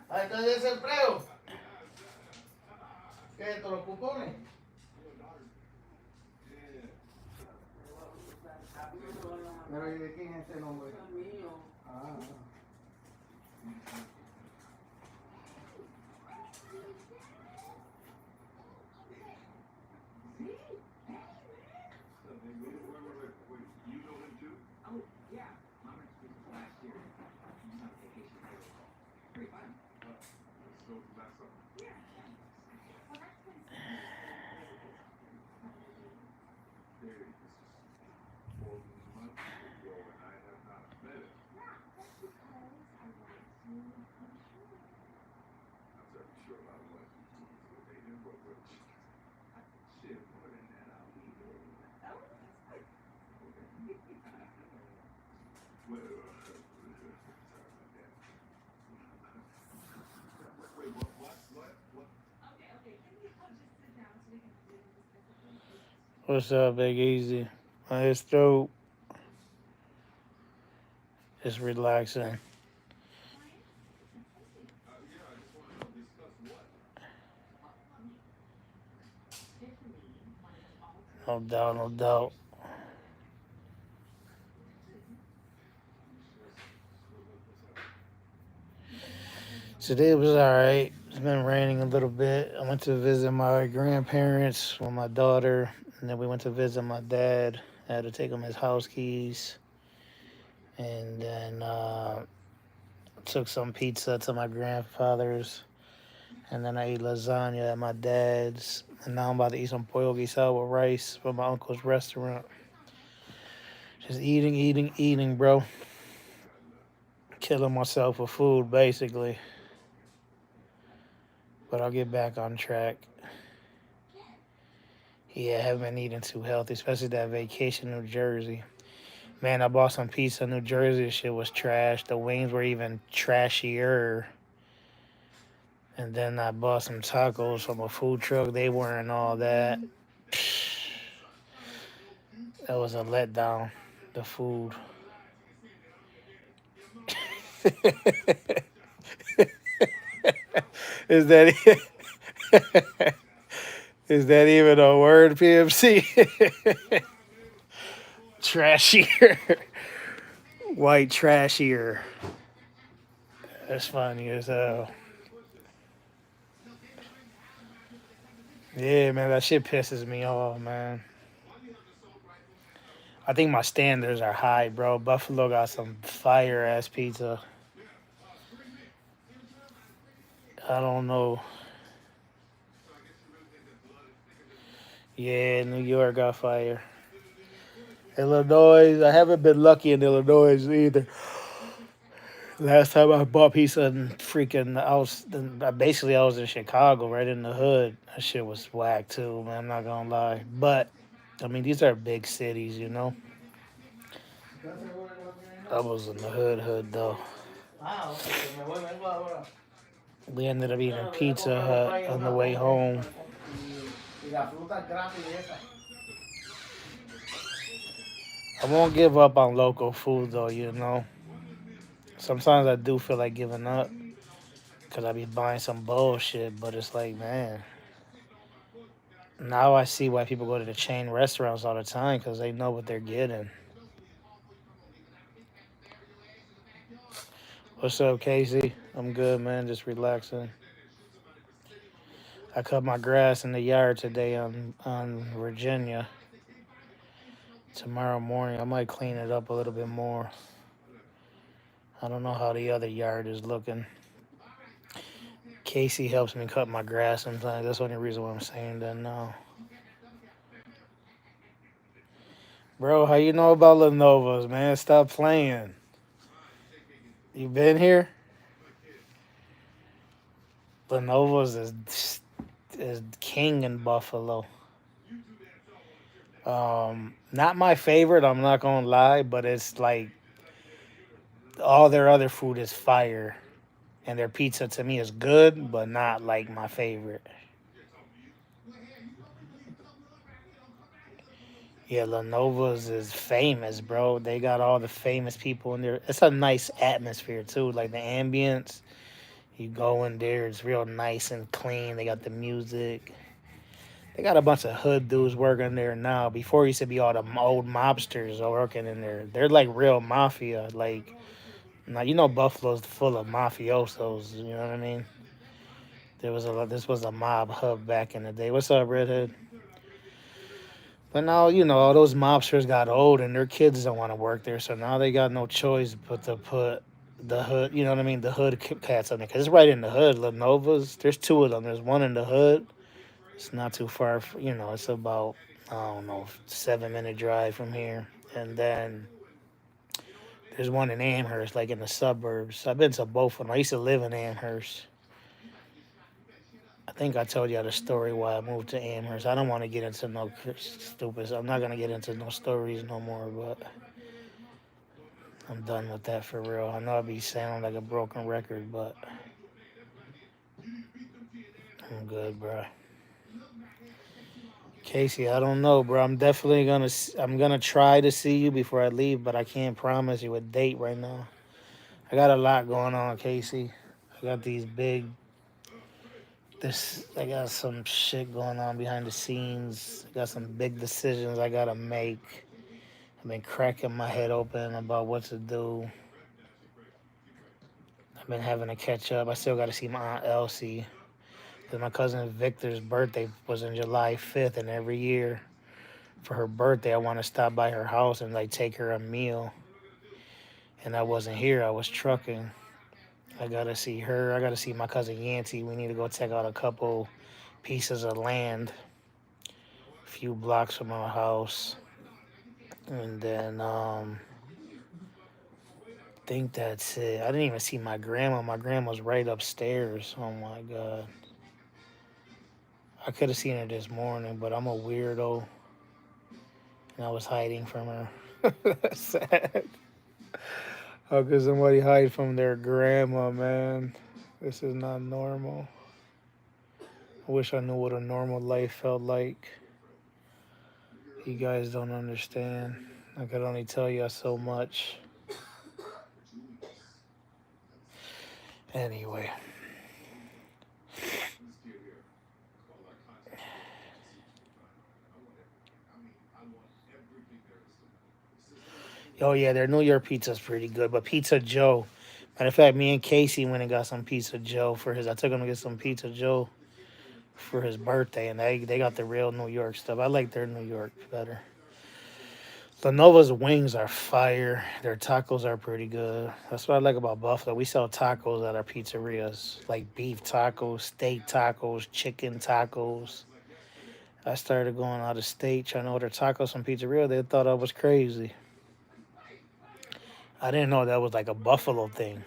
Ahí está el desempleo. ¿Qué? ¿Todos los cupones? Pero ¿y de quién es ese nombre? Mío. Ah. What's up, Big Easy? His throat is relaxing. No doubt, no doubt. Today was alright. It's been raining a little bit. I went to visit my grandparents with my daughter, and then we went to visit my dad. I had to take him his house keys, and then took some pizza to my grandfather's, and then I ate lasagna at my dad's, and now I'm about to eat some pollo guisado with rice from my uncle's restaurant. Just eating, eating, eating, bro. Killing myself with food, basically. But I'll get back on track. Yeah, I haven't been eating too healthy, especially that vacation in New Jersey. Man, I bought some pizza in New Jersey. Shit was trash. The wings were even trashier. And then I bought some tacos from a food truck. They weren't all that. That was a letdown. The food. Is that is that even a word, PMC? Trashier. White trashier. That's funny as hell. Yeah, man, that shit pisses me off, man. I think my standards are high, bro. Buffalo got some fire ass pizza. I don't know. Yeah, New York got fire. Illinois, I haven't been lucky in Illinois either. Last time I bought pizza in freaking, I was in Chicago, right in the hood. That shit was whack too, man. I'm not gonna lie. But I mean, these are big cities, you know. I was in the hood though. We ended up eating Pizza Hut on the way home. I won't give up on local food though, you know. Sometimes I do feel like giving up because I be buying some bullshit, but it's like, man, now I see why people go to the chain restaurants all the time because they know what they're getting. What's up, Casey? I'm good, man. Just relaxing. I cut my grass in the yard today on Virginia. Tomorrow morning, I might clean it up a little bit more. I don't know how the other yard is looking. Casey helps me cut my grass sometimes. That's the only reason why I'm saying that now. Bro, how you know about Lenovo's, man? Stop playing. You been here? Lenovo's is is king in Buffalo. Not my favorite, I'm not gonna lie, but it's like all their other food is fire. And their pizza to me is good, but not like my favorite. Yeah, Lenovo's is famous, bro. They got all the famous people in there. It's a nice atmosphere too, like the ambience. You go in there, it's real nice and clean. They got the music. They got a bunch of hood dudes working there now. Before it used to be all the old mobsters working in there. They're like real mafia. Like now, you know, Buffalo's full of mafiosos. You know what I mean? This was a mob hub back in the day. What's up, Redhead? But now, you know, all those mobsters got old and their kids don't want to work there. So now they got no choice but to put the hood, you know what I mean? The hood cats on there. Because it's right in the hood. Lenova's, there's two of them. There's one in the hood. It's not too far, you know, it's about, I don't know, 7 minute drive from here. And then there's one in Amherst, like in the suburbs. I've been to both of them. I used to live in Amherst. I think I told y'all the story why I moved to Amherst. I don't want to get into no stupid. I'm not gonna get into no stories no more. But I'm done with that for real. I know I be sounding like a broken record, but I'm good, bro. Casey, I don't know, bro. I'm definitely gonna. I'm gonna try to see you before I leave, but I can't promise you a date right now. I got a lot going on, Casey. I got these big. This. I got some shit going on behind the scenes. I got some big decisions I gotta make. I've been cracking my head open about what to do. I've been having to catch up. I still got to see my Aunt Elsie. Because my cousin Victor's birthday was in July 5th, and every year for her birthday, I want to stop by her house and like take her a meal. And I wasn't here, I was trucking. I got to see her. I got to see my cousin Yancey. We need to go check out a couple pieces of land a few blocks from our house. And then, think that's it. I didn't even see my grandma. My grandma's right upstairs. Oh my God. I could have seen her this morning, but I'm a weirdo. And I was hiding from her. That's sad. How could somebody hide from their grandma, man? This is not normal. I wish I knew what a normal life felt like. You guys don't understand. I could only tell you so much. Anyway. Oh yeah, their New York pizza's pretty good, but Pizza Joe. Matter of fact, me and Casey went and got some Pizza Joe for his. I took him to get some Pizza Joe for his birthday, and they got the real New York stuff. I like their New York better. Lenova's wings are fire. Their tacos are pretty good. That's what I like about Buffalo. We sell tacos at our pizzerias, like beef tacos, steak tacos, chicken tacos. I started going out of state trying to order tacos from pizzeria. They thought I was crazy. I didn't know that was like a Buffalo thing.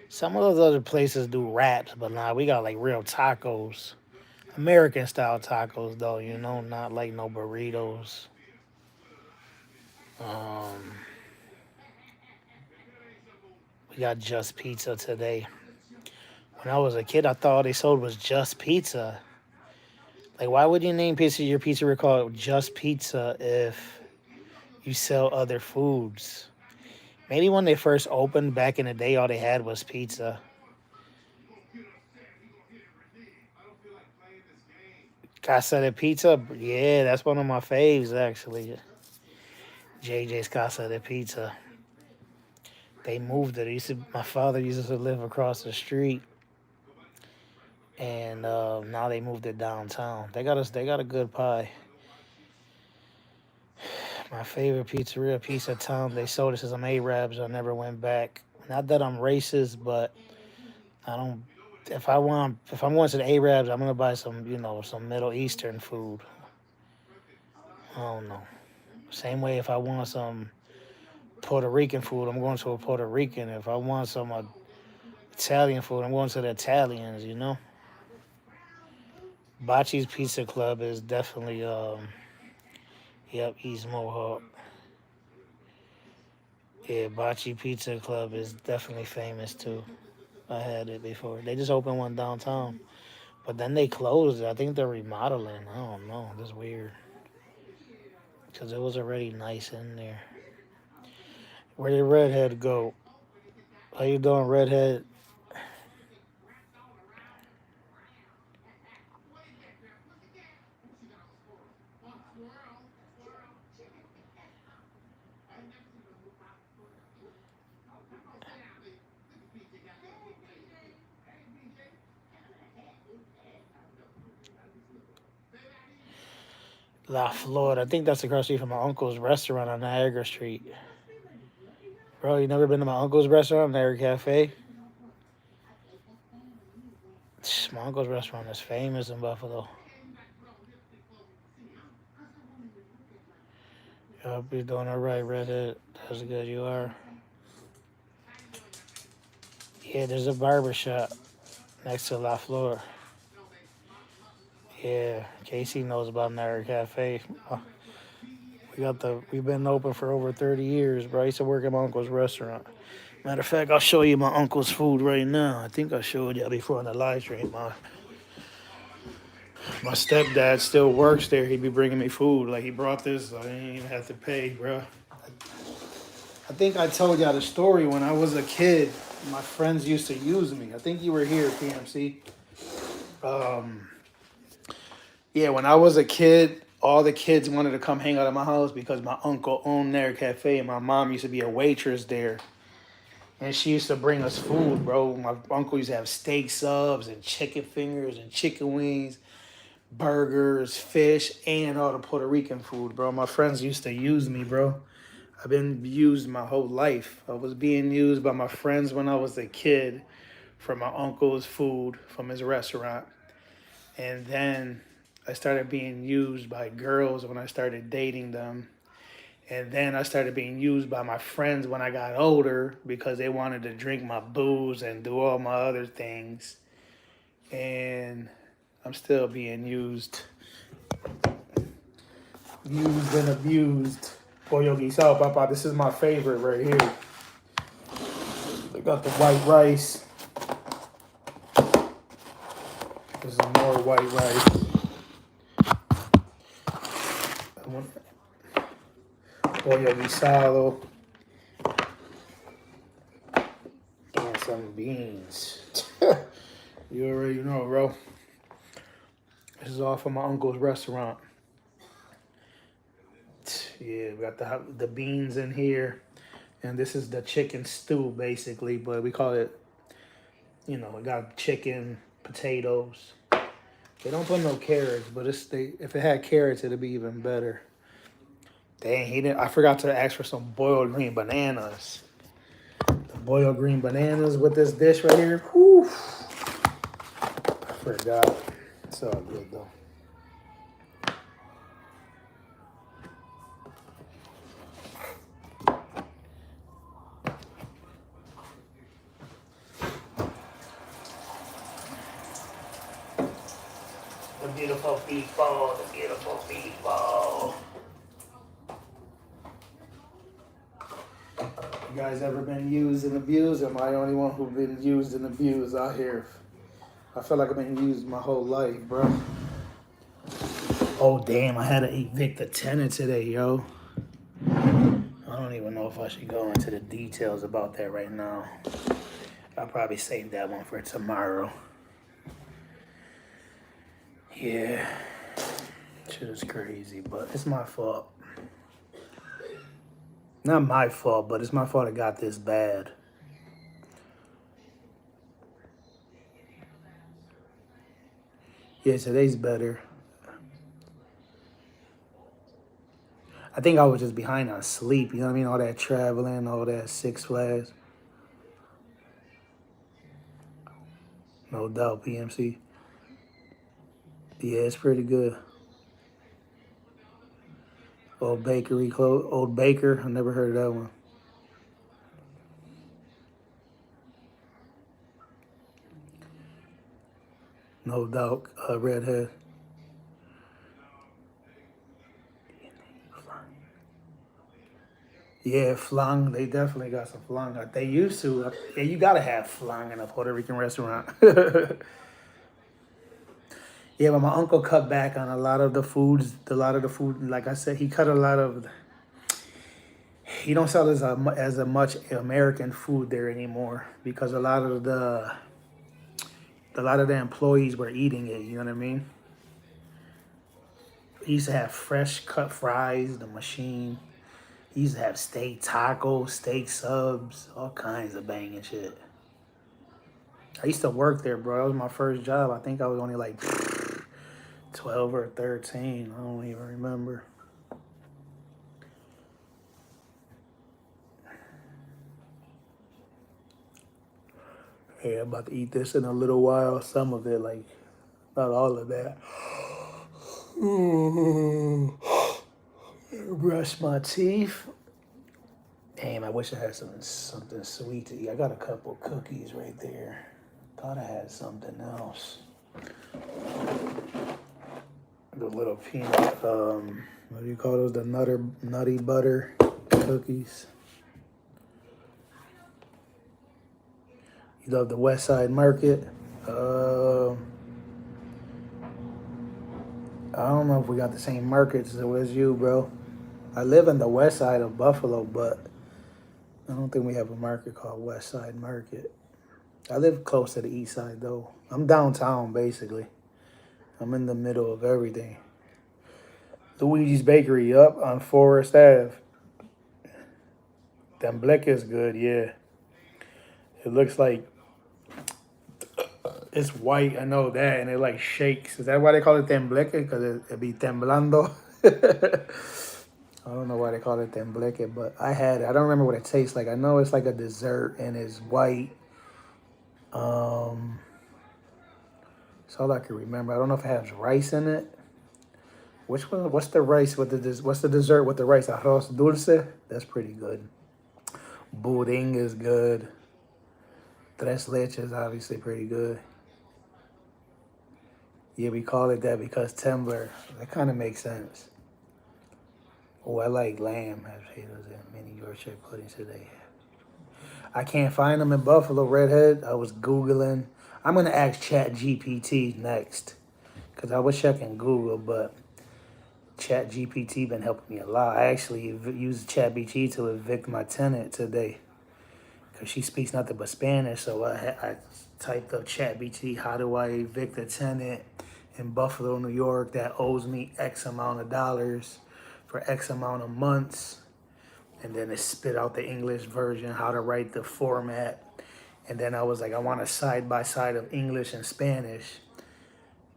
Some of those other places do wraps, but nah, we got like real tacos. American style tacos, though, you know, not like no burritos. Um, we got Just Pizza today. When I was a kid, I thought all they sold was Just Pizza. Like, why would you name your pizzeria called Just Pizza if you sell other foods? Maybe when they first opened back in the day, all they had was pizza. Casa de Pizza, yeah, that's one of my faves actually. JJ's Casa de Pizza. They moved it. My father used to live across the street, and now they moved it downtown. They got a good pie. My favorite pizzeria, Pizza Town. They sold it to some Arabs. I never went back. Not that I'm racist, but I don't. If I'm going to the Arabs, I'm gonna buy some, some Middle Eastern food. I don't know. Same way, if I want some Puerto Rican food, I'm going to a Puerto Rican. If I want some Italian food, I'm going to the Italians. Bachi's Pizza Club is definitely yep, East Mohawk. Yeah, Bachi Pizza Club is definitely famous too. I had it before. They just opened one downtown, but then they closed it. I think they're remodeling. I don't know. That's weird because it was already nice in there. Where did Redhead go? How you doing, Redhead? La Florida. I think that's across the street from my uncle's restaurant on Niagara Street. Bro, you never been to my uncle's restaurant, Niagara Cafe? My uncle's restaurant is famous in Buffalo. I hope you're doing all right, Redhead. That's good. You are. Yeah, there's a barber shop next to La Flor. Yeah, Casey knows about Niagara Cafe. We've been open for over 30 years, bro. I used to work at my uncle's restaurant. Matter of fact, I'll show you my uncle's food right now. I think I showed you before on the live stream. My stepdad still works there. He'd be bringing me food. Like he brought this, I didn't even have to pay, bro. I think I told y'all the story when I was a kid. My friends used to use me. I think you were here, PMC. Um, yeah, when I was a kid, all the kids wanted to come hang out at my house because my uncle owned their cafe and my mom used to be a waitress there. And she used to bring us food, bro. My uncle used to have steak subs and chicken fingers and chicken wings, burgers, fish, and all the Puerto Rican food, bro. My friends used to use me, bro. I've been used my whole life. I was being used by my friends when I was a kid for my uncle's food from his restaurant. And then I started being used by girls when I started dating them. And then I started being used by my friends when I got older because they wanted to drink my booze and do all my other things. And I'm still being used and abused. Pollo guisado, papa. This is my favorite right here. They got the white rice. This is more white rice. Pollo guisado. And some beans. You already know, bro. This is all from my uncle's restaurant. Yeah, we got the beans in here. And this is the chicken stew, basically. But we call it, we got chicken, potatoes. They don't put no carrots, but if it had carrots, it'd be even better. Dang, he didn't. I forgot to ask for some boiled green bananas. The boiled green bananas with this dish right here. Whew. I forgot. It's all good though. The beautiful people. The beautiful people. You guys ever been used and abused? Am I the only one who's been used and abused out here? I feel like I've been used my whole life, bro. Oh, damn, I had to evict a tenant today, yo. I don't even know if I should go into the details about that right now. I'll probably save that one for tomorrow. Yeah. Shit is crazy, but it's my fault. Not my fault, but it's my fault it got this bad. Yeah, today's better. I think I was just behind on sleep, you know what I mean? All that traveling, all that Six Flags. No doubt, PMC. Yeah, it's pretty good. Old Bakery close. Old Baker. I never heard of that one. No doubt. Redhead. Yeah, flan. They definitely got some flan. They used to. Yeah, you gotta have flan in a Puerto Rican restaurant. Yeah, but my uncle cut back on a lot of the foods. A lot of the food, like I said, he cut a lot of. He don't sell as a much American food there anymore because a lot of the employees were eating it. You know what I mean? He used to have fresh cut fries, the machine. He used to have steak tacos, steak subs, all kinds of banging shit. I used to work there, bro. That was my first job. I think I was only like 12 or 13. I don't even remember. Yeah, I'm about to eat this in a little while. Some of it, like, not all of that. Brush my teeth. Damn, I wish I had something sweet to eat. I got a couple cookies right there. Thought I had something else. The little peanut, what do you call those? The nutty butter cookies. You love the West Side Market. I don't know if we got the same markets as you, bro. I live in the west side of Buffalo, but I don't think we have a market called West Side Market. I live close to the east side, though. I'm downtown, basically. I'm in the middle of everything. Luigi's Bakery up on Forest Ave. Tembleque is good, yeah. It looks like it's white, I know that, and it like shakes. Is that why they call it tembleque? Because it be temblando. I don't know why they call it tembleque, but I had it. I don't remember what it tastes like. I know it's like a dessert and it's white. Um, that's all I can remember. I don't know if it has rice in it. Which one? What's the rice with the? What's the dessert with the rice? Arroz dulce. That's pretty good. Buding is good. Tres leches is obviously pretty good. Yeah, we call it that because Tembler. That kind of makes sense. Oh, I like lamb as potatoes and mini Yorkshire puddings today. I can't find them in Buffalo Redhead. I was Googling. I'm going to ask Chat GPT next because I was checking Google, but Chat GPT been helping me a lot. I actually used Chat GPT to evict my tenant today because she speaks nothing but Spanish. So I typed up Chat GPT, how do I evict a tenant in Buffalo, New York that owes me X amount of dollars for X amount of months? And then it spit out the English version, how to write the format. And then I was like, I want a side by side of English and Spanish.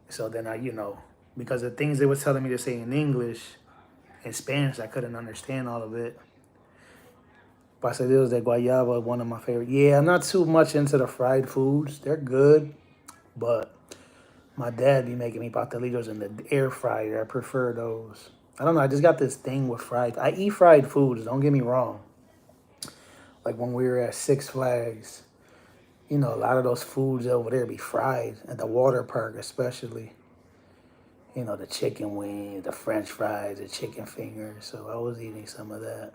So then because the things they was telling me to say in English, in Spanish, I couldn't understand all of it. Pastelillos de guayaba, one of my favorite. Yeah, I'm not too much into the fried foods. They're good, but my dad be making me pastelillos in the air fryer. I prefer those. I don't know. I just got this thing with fried. I eat fried foods. Don't get me wrong. Like when we were at Six Flags, a lot of those foods over there be fried at the water park, especially. The chicken wings, the French fries, the chicken fingers. So I was eating some of that.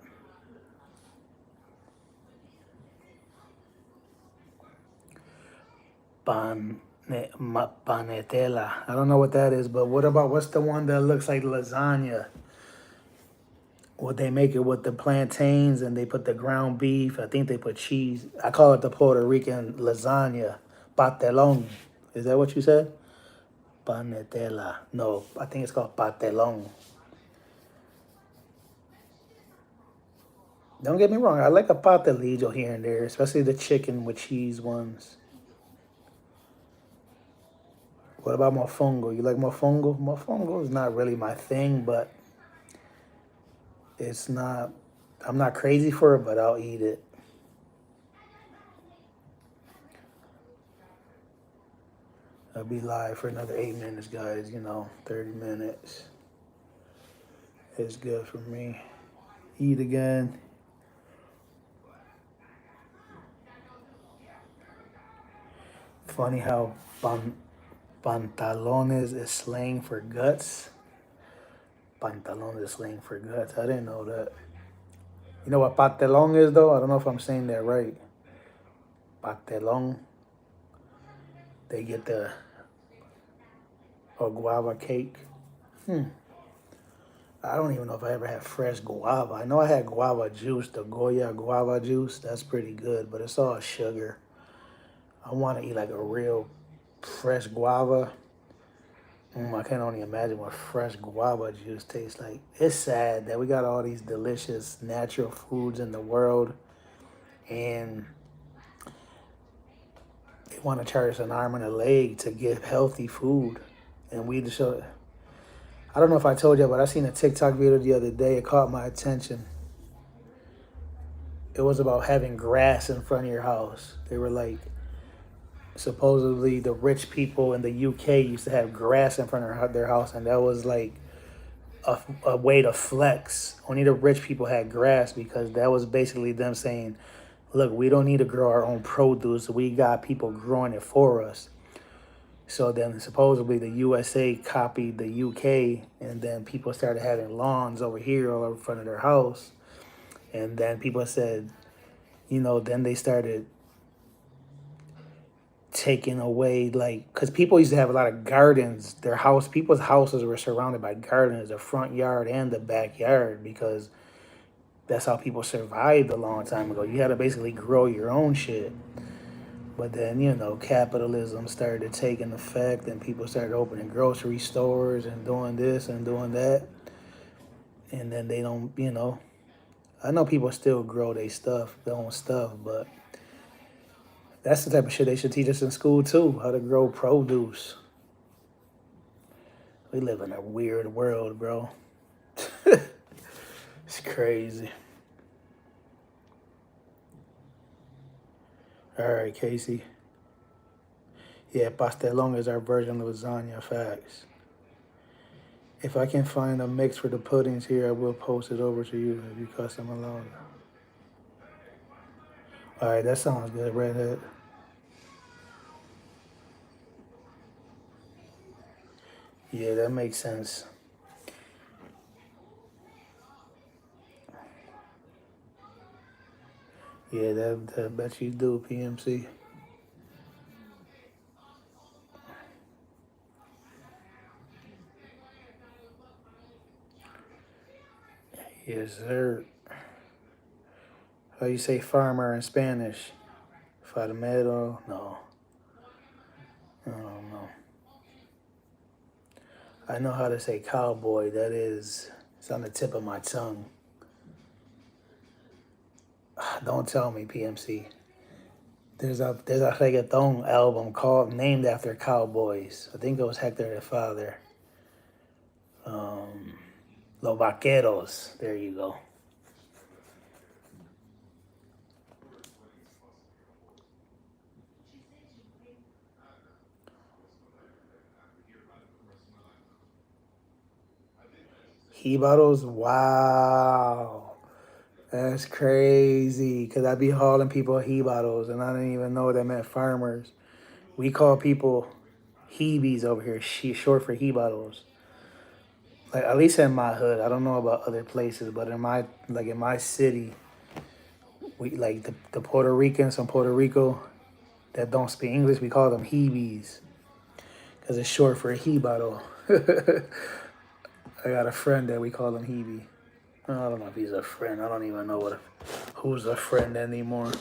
Panetela. I don't know what that is, but what's the one that looks like lasagna? What they make it with the plantains and they put the ground beef. I think they put cheese. I call it the Puerto Rican lasagna. Patelon. Is that what you said? Panetela. No, I think it's called patelon. Don't get me wrong. I like a pastelillo here and there, especially the chicken with cheese ones. What about mofongo? You like mofongo? Mofongo is not really my thing, but it's not. I'm not crazy for it, but I'll eat it. I'll be live for another 8 minutes, guys. 30 minutes. It's good for me. Eat again. Funny how pantalones is slang for guts. Pantalones is slang for guts. I didn't know that. You know what patelong is, though? I don't know if I'm saying that right. Patelong. They get the guava cake. I don't even know if I ever had fresh guava. I know I had guava juice, the Goya guava juice. That's pretty good, but it's all sugar. I want to eat like a real fresh guava. I can only imagine what fresh guava juice tastes like. It's sad that we got all these delicious natural foods in the world, and they want to charge us an arm and a leg to get healthy food. And we just show. I don't know if I told you, but I seen a TikTok video the other day. It caught my attention. It was about having grass in front of your house. They were like, supposedly the rich people in the UK used to have grass in front of their house, and that was like a way to flex. Only the rich people had grass because that was basically them saying, look, we don't need to grow our own produce. We got people growing it for us. So then supposedly the USA copied the UK, and then people started having lawns over here all over front of their house. And then people said, then they started taking away, like, because people used to have a lot of gardens. People's houses were surrounded by gardens, the front yard and the backyard, because that's how people survived a long time ago. You had to basically grow your own shit. But then, capitalism started taking effect, and people started opening grocery stores and doing this and doing that. And then they don't, I know people still grow their own stuff, but that's the type of shit they should teach us in school too, how to grow produce. We live in a weird world, bro. It's crazy. All right, Casey. Yeah, pastelón is our version of lasagna, facts. If I can find a mix for the puddings here, I will post it over to you if you custom alone. All right, that sounds good, Redhead. Yeah, that makes sense. Yeah, that bet you do, PMC. Yes, sir. How you say farmer in Spanish? Farmero? No. I don't know. I know how to say cowboy. It's on the tip of my tongue. Don't tell me, PMC. There's a reggaeton album named after cowboys. I think it was Hector the Father. Los Vaqueros. There you go. Jibaros, wow. That's crazy. Because I be hauling people jibaros, and I didn't even know that meant farmers. We call people Hebes over here, short for jibaros. Like, at least in my hood, I don't know about other places, but in my city, we like the Puerto Ricans from Puerto Rico that don't speak English, we call them Hebes because it's short for jibaro. I got a friend that we call him Hebe. I don't know if he's a friend. I don't even know who's a friend anymore.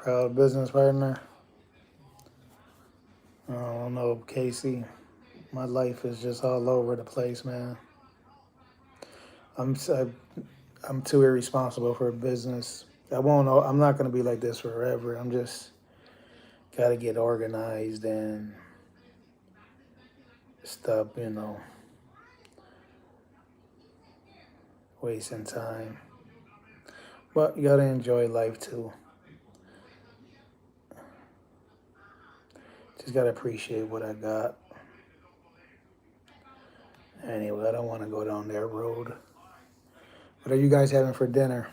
Proud business partner. I don't know, Casey. My life is just all over the place, man. I'm I'm too irresponsible for a business. I'm not gonna be like this forever. I'm just gotta get organized and stop, wasting time. But you gotta enjoy life too. Just gotta appreciate what I got. Anyway, I don't want to go down that road. What are you guys having for dinner?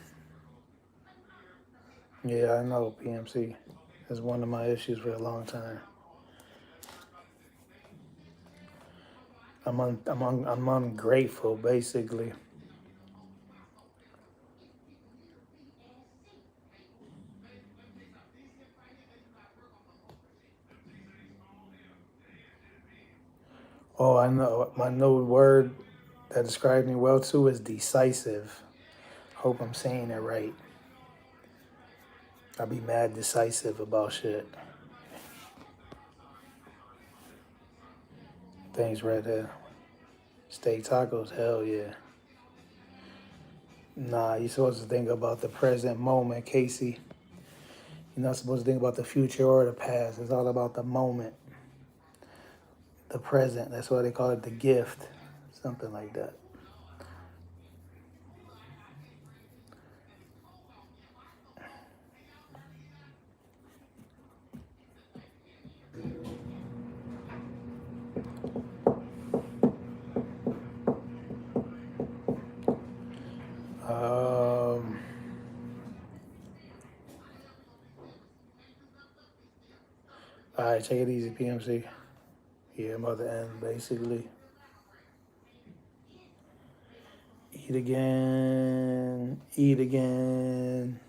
Yeah, I know PMC is one of my issues for a long time. I'm ungrateful, basically. Oh, I know. My new word that describes me well too is decisive. Hope I'm saying it right. I be mad decisive about shit. Things right there. Steak tacos, hell yeah. Nah, you're supposed to think about the present moment, Casey. You're not supposed to think about the future or the past. It's all about the moment, the present. That's why they call it the gift, something like that. Um, all right, take it easy, PMC. Yeah, I'm about to end, basically. Eat again. Eat again.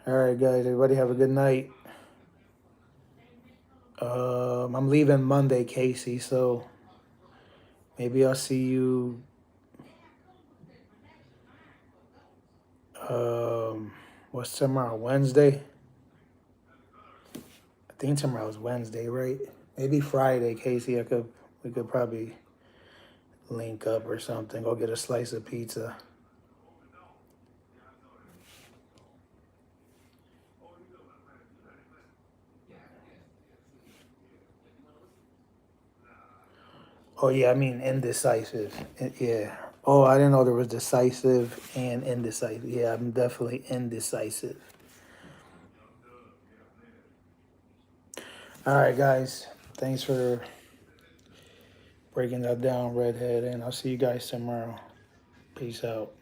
All right, guys. Everybody have a good night. I'm leaving Monday, Casey, so maybe I'll see you. What's tomorrow? Wednesday? I think tomorrow's Wednesday, right? Maybe Friday, Casey. We could probably link up or something. Go get a slice of pizza. Oh yeah, I mean indecisive. Yeah. Oh, I didn't know there was decisive and indecisive. Yeah, I'm definitely indecisive. All right, guys. Thanks for breaking that down, Redhead, and I'll see you guys tomorrow. Peace out.